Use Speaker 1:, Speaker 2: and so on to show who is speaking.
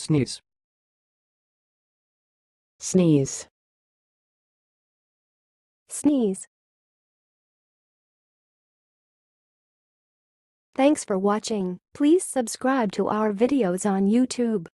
Speaker 1: Sneeze.
Speaker 2: Sneeze.
Speaker 3: Sneeze. Thanks for watching. Please subscribe to our videos on YouTube.